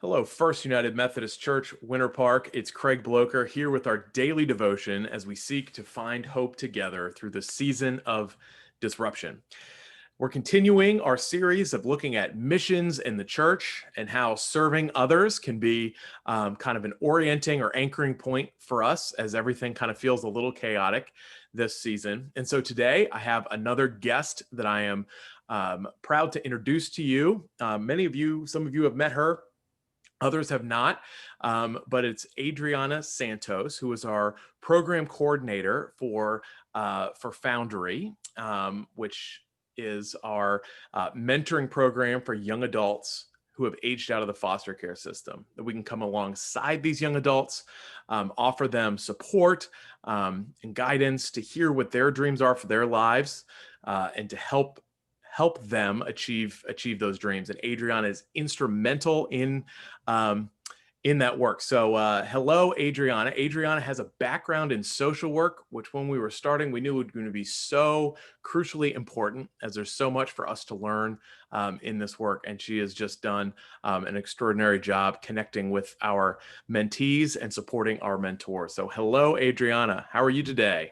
Hello, First United Methodist Church, Winter Park. It's Craig Bloker here with our daily devotion as we seek to find hope together through the season of disruption. We're continuing our series of looking at missions in the church and how serving others can be kind of an orienting or anchoring point for us as everything kind of feels a little chaotic this season. And so today I have another guest that I am proud to introduce to you. Some of you have met her. Others have not, but it's Adriana Santos, who is our program coordinator for Foundry, which is our mentoring program for young adults who have aged out of the foster care system. That we can come alongside these young adults, offer them support and guidance to hear what their dreams are for their lives, and to help them achieve those dreams. And Adriana is instrumental in that work. So hello, Adriana. Adriana has a background in social work, which when we were starting, we knew was going to be so crucially important, as there's so much for us to learn in this work. And she has just done an extraordinary job connecting with our mentees and supporting our mentors. So hello, Adriana. How are you today?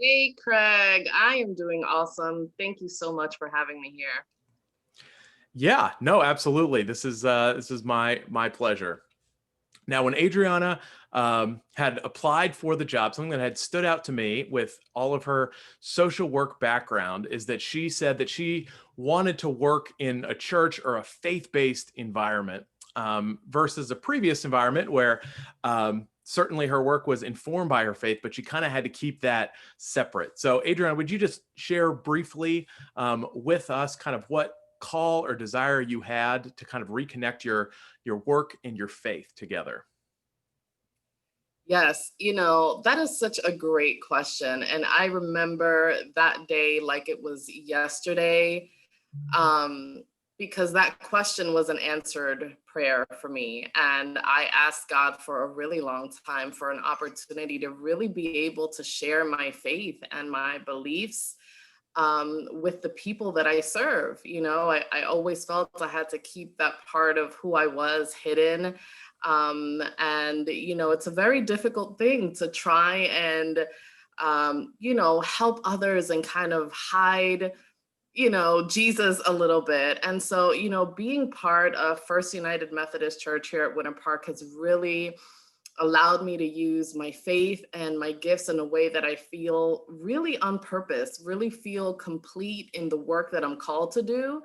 Hey, Craig, I am doing awesome. Thank you so much for having me here. Yeah, no, absolutely. This is my pleasure. Now, when Adriana had applied for the job, something that had stood out to me with all of her social work background is that she said that she wanted to work in a church or a faith-based environment versus a previous environment where certainly her work was informed by her faith, but she kind of had to keep that separate. So, Adriana, would you just share briefly with us kind of what call or desire you had to kind of reconnect your work and your faith together? Yes, that is such a great question. And I remember that day like it was yesterday, um, because that question was an answered prayer for me. And I asked God for a really long time for an opportunity to really be able to share my faith and my beliefs with the people that I serve. I always felt I had to keep that part of who I was hidden. And it's a very difficult thing to try and, help others and kind of hide, Jesus a little bit. And so, being part of First United Methodist Church here at Winter Park has really allowed me to use my faith and my gifts in a way that I feel really on purpose, really feel complete in the work that I'm called to do,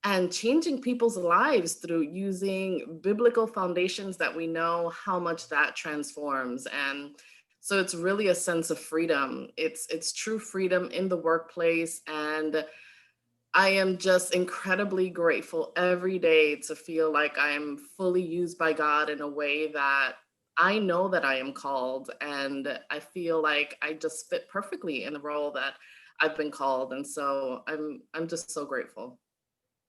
and changing people's lives through using biblical foundations that we know how much that transforms. And so it's really a sense of freedom. It's true freedom in the workplace. And I am just incredibly grateful every day to feel like I am fully used by God in a way that I know that I am called, and I feel like I just fit perfectly in the role that I've been called. And so I'm just so grateful.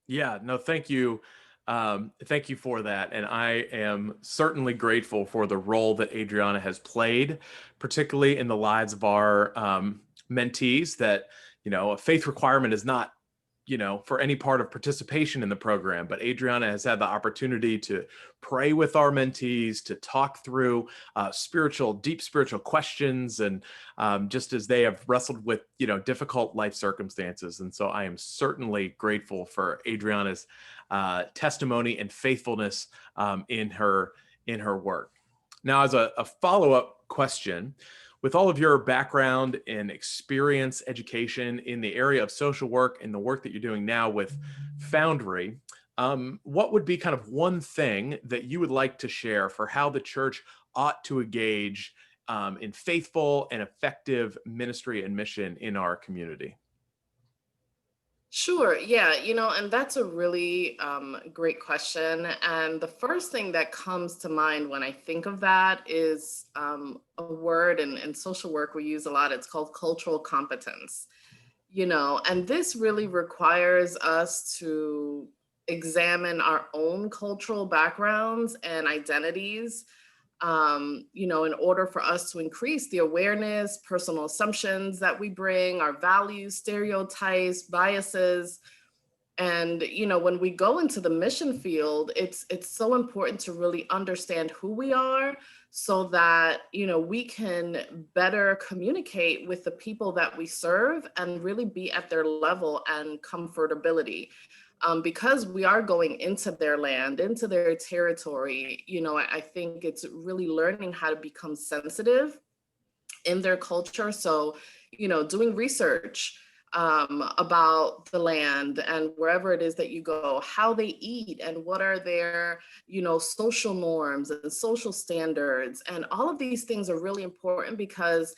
Yeah, no, thank you. Thank you for that. And I am certainly grateful for the role that Adriana has played, particularly in the lives of our mentees, that, a faith requirement is not for any part of participation in the program. But Adriana has had the opportunity to pray with our mentees, to talk through deep spiritual questions, and just as they have wrestled with, difficult life circumstances. And so I am certainly grateful for Adriana's testimony and faithfulness in her work. Now, as a follow-up question, with all of your background and experience, education in the area of social work and the work that you're doing now with Foundry, what would be kind of one thing that you would like to share for how the church ought to engage in faithful and effective ministry and mission in our community? Sure. Yeah. And that's a really great question. And the first thing that comes to mind when I think of that is a word in social work we use a lot. It's called cultural competence. And this really requires us to examine our own cultural backgrounds and identities, in order for us to increase the awareness, personal assumptions that we bring, our values, stereotypes, biases, And when we go into the mission field, it's so important to really understand who we are, so that we can better communicate with the people that we serve and really be at their level and comfortability. Because we are going into their land, into their territory, I think it's really learning how to become sensitive in their culture. So, doing research about the land and wherever it is that you go, how they eat and what are their, social norms and social standards. And all of these things are really important because,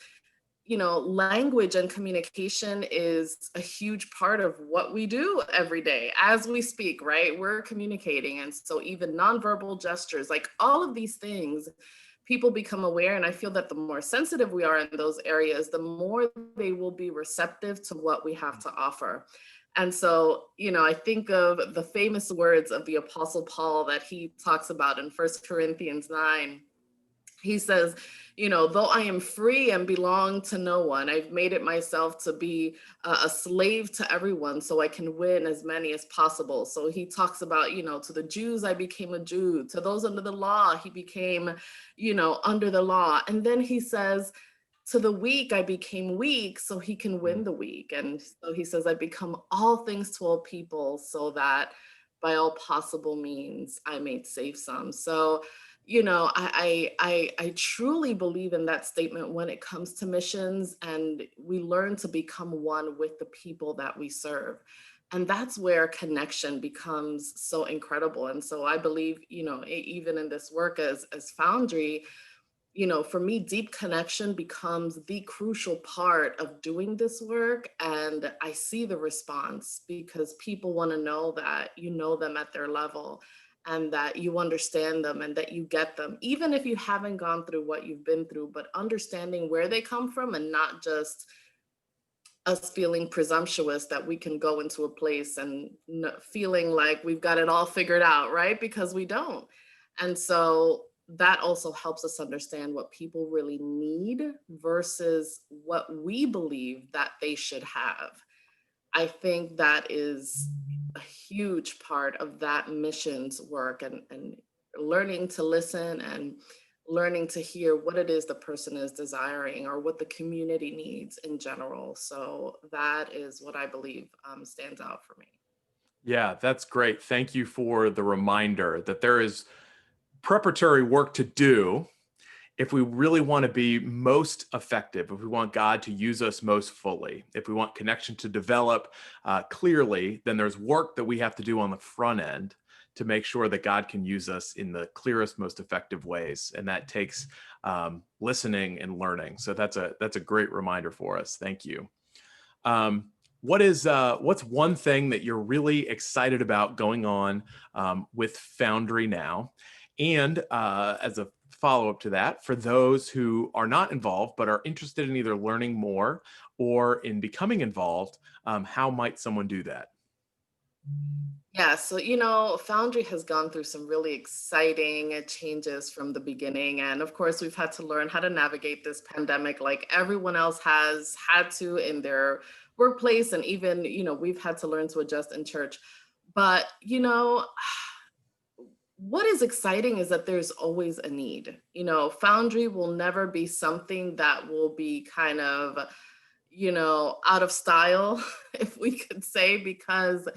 language and communication is a huge part of what we do every day as we speak, right? We're communicating. And so even nonverbal gestures, like all of these things, people become aware. And I feel that the more sensitive we are in those areas, the more they will be receptive to what we have to offer. And so, I think of the famous words of the Apostle Paul that he talks about in First Corinthians 9. He says, though I am free and belong to no one, I've made it myself to be a slave to everyone so I can win as many as possible. So he talks about, to the Jews, I became a Jew. To those under the law, he became, under the law. And then he says, to the weak, I became weak so he can win the weak. And so he says, I become all things to all people so that by all possible means I may save some. So, I truly believe in that statement when it comes to missions, and we learn to become one with the people that we serve. And that's where connection becomes so incredible. And so I believe, even in this work as Foundry, for me, deep connection becomes the crucial part of doing this work. And I see the response because people want to know that you know them at their level and that you understand them and that you get them, even if you haven't gone through what you've been through, but understanding where they come from and not just us feeling presumptuous that we can go into a place and feeling like we've got it all figured out, right? Because we don't. And so that also helps us understand what people really need versus what we believe that they should have. I think that is a huge part of that missions work, and learning to listen and learning to hear what it is the person is desiring or what the community needs in general. So that is what I believe stands out for me. Yeah, that's great. Thank you for the reminder that there is preparatory work to do if we really want to be most effective, if we want God to use us most fully, if we want connection to develop clearly, then there's work that we have to do on the front end to make sure that God can use us in the clearest, most effective ways, and that takes listening and learning. So that's a great reminder for us. Thank you. What's one thing that you're really excited about going on with Foundry now? And as a follow-up to that, for those who are not involved but are interested in either learning more or in becoming involved, how might someone do that? Yeah, so Foundry has gone through some really exciting changes from the beginning. And of course, we've had to learn how to navigate this pandemic like everyone else has had to in their workplace. And even, we've had to learn to adjust in church. But, what is exciting is that there's always a need. Foundry will never be something that will be kind of, out of style, if we could say, because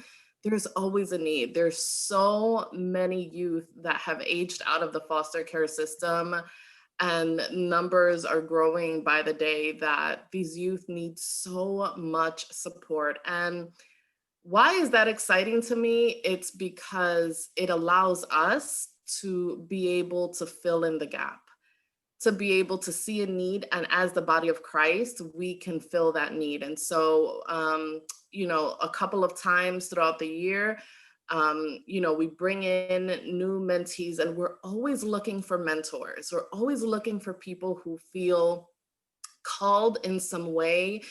there's always a need. There's so many youth that have aged out of the foster care system, and numbers are growing by the day that these youth need so much support. And why is that exciting to me? It's because it allows us to be able to fill in the gap, to be able to see a need. And as the body of Christ, we can fill that need. And so, a couple of times throughout the year, we bring in new mentees, and we're always looking for mentors. We're always looking for people who feel called in some way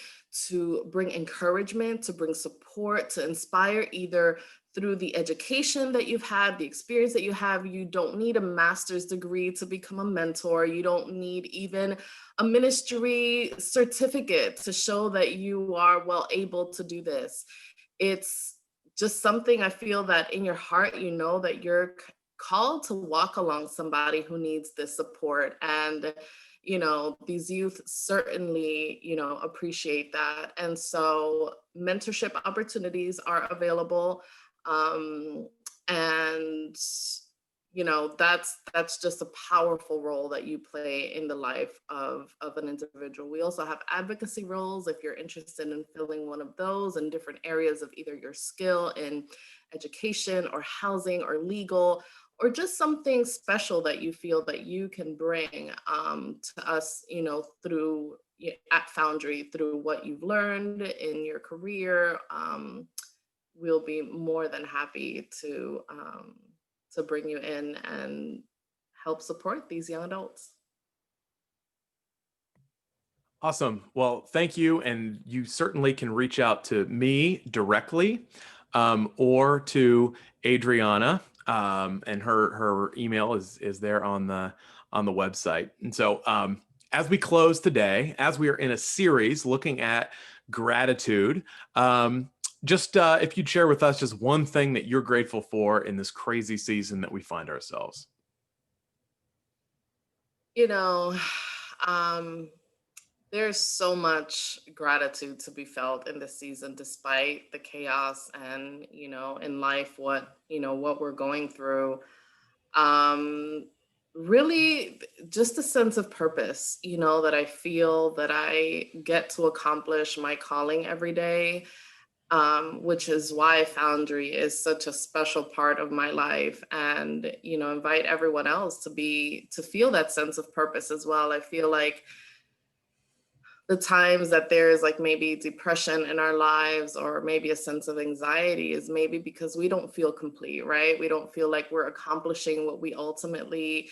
to bring encouragement, to bring support, to inspire, either through the education that you've had, the experience that you have. You don't need a master's degree to become a mentor. You don't need even a ministry certificate to show that you are well able to do this. It's just something I feel that in your heart, you know that you're called to walk along somebody who needs this support. And, these youth certainly, appreciate that. And so mentorship opportunities are available. Um, and that's just a powerful role that you play in the life of an individual. We also have advocacy roles if you're interested in filling one of those in different areas of either your skill in education or housing or legal, or just something special that you feel that you can bring to us, through at Foundry, through what you've learned in your career. We'll be more than happy to bring you in and help support these young adults. Awesome. Well, thank you. And you certainly can reach out to me directly, or to Adriana. And her email is there on the website. And so, as we close today, as we are in a series looking at gratitude, just if you'd share with us just one thing that you're grateful for in this crazy season that we find ourselves. You know, um, there's so much gratitude to be felt in this season, despite the chaos and, in life, what we're going through. Um, Really, just a sense of purpose, that I feel that I get to accomplish my calling every day, which is why Foundry is such a special part of my life. And, invite everyone else to feel that sense of purpose as well. I feel like the times that there's like maybe depression in our lives or maybe a sense of anxiety is maybe because we don't feel complete, right? We don't feel like we're accomplishing what we ultimately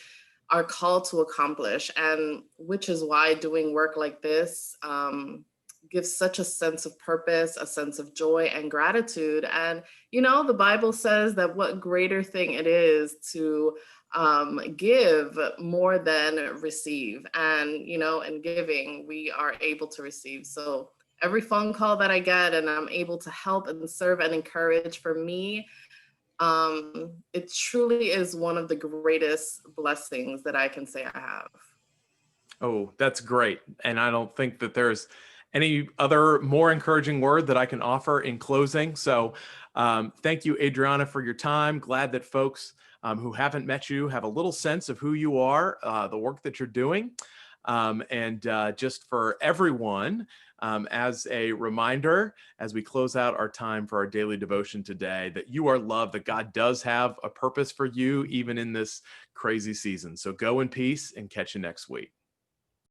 are called to accomplish. And which is why doing work like this gives such a sense of purpose, a sense of joy and gratitude. And, the Bible says that what greater thing it is to give more than receive. And, in giving, we are able to receive. So every phone call that I get and I'm able to help and serve and encourage, for me, it truly is one of the greatest blessings that I can say I have. Oh, that's great. And I don't think that there's any other more encouraging word that I can offer in closing. So, thank you, Adriana, for your time. Glad that folks who haven't met you have a little sense of who you are, the work that you're doing. And just for everyone, as a reminder, as we close out our time for our daily devotion today, that you are loved, that God does have a purpose for you, even in this crazy season. So go in peace and catch you next week.